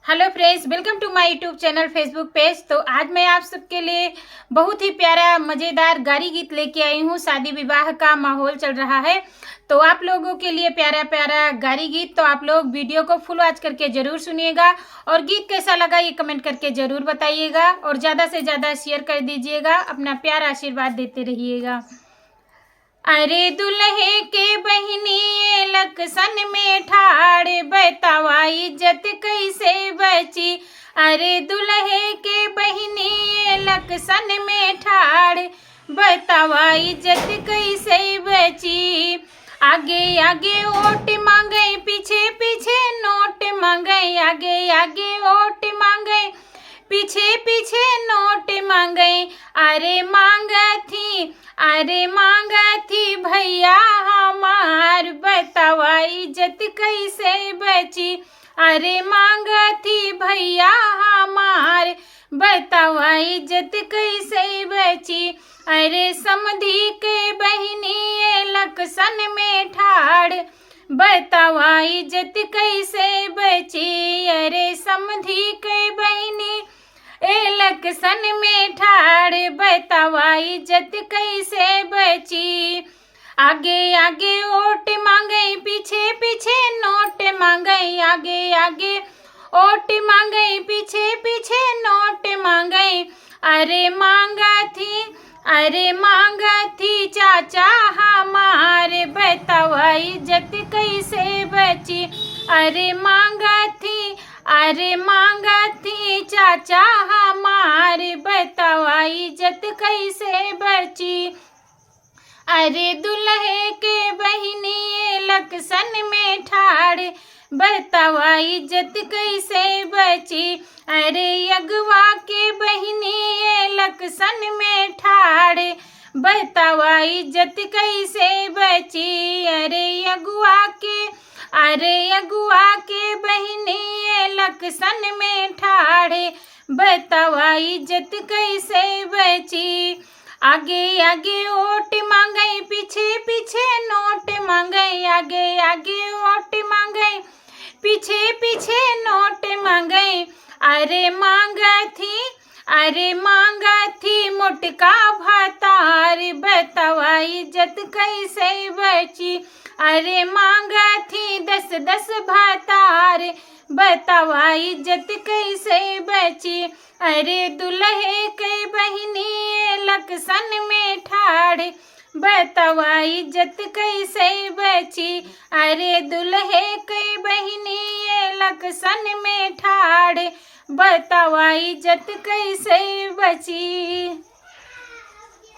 Hello friends, welcome to my YouTube channel Facebook page. तो आज मैं आप सबके लिए बहुत ही प्यारा मज़ेदार गारी गीत लेके आई हूँ। शादी विवाह का माहौल चल रहा है तो आप लोगों के लिए प्यारा प्यारा गारी गीत। तो आप लोग वीडियो को फुल वॉच करके ज़रूर सुनिएगा और गीत कैसा लगा ये कमेंट करके ज़रूर बताइएगा और ज़्यादा से ज़्यादा शेयर कर दीजिएगा। अपना प्यार आशीर्वाद देते रहिएगा। अरे दुल्हे के बहिनी ये लक्षण में ठाड़ बतावा इज्जत कैसे बची। अरे दुल्हे के बहिनी ये लक्षण में ठाड़ बतावा इज्जत कैसे बची। आगे आगे ओट मांगे पीछे पीछे नोट मांगे। आगे आगे ओट मांगे पीछे पीछे नोट मांगे। अरे मांगा थी भैया हमार बतावा इज्जत कैसे बची। अरे मांगा थी भैया हमार बतावा इज्जत कैसे बची। अरे समधी के बहिनी ये लक्षण में ठाड़ बतावा इज्जत कैसे बची। अरे समधी के बहिनी लक्षण में ठाड़ बतावा इज्जत कैसे बची। आगे आगे ओट मांगे पीछे पीछे नोट मांगे। आगे आगे ओट मांगे पीछे पीछे नोट मांगे। अरे मांगा थी चाचा हमारे बतावा इज्जत कैसे बची। अरे मांगा थी चाचा हमारे बतावा इज्जत कैसे बची। अरे दुल्हे के बहिनी ये लक्षण में ठाड़ बतावा इज्जत कैसे बची। अरे अगवा के बहिनी ये लक्षण में ठाड़ बतावा इज्जत कैसे बची। अरे अगुआ के बहिनी ये लक्षण में ठाड़े बतावा इज्जत कैसे बची। आगे आगे ओट मांगे पीछे पीछे नोट मांगे। आगे आगे ओट मांगे पीछे पीछे नोट मांगे। अरे मांगा थी मोटका भातार बतावा इज्जत कैसे बची। अरे मांगा थी 10 भातार बतावा इज्जत कैसे बची। अरे दुल्हे के बहिनी ये लक्षण में ठाड़ बतावा इज्जत कैसे बची। अरे दुल्हे के बहिनी ये लक्षण में ठाड़ बतावा इज्जत कैसे बची।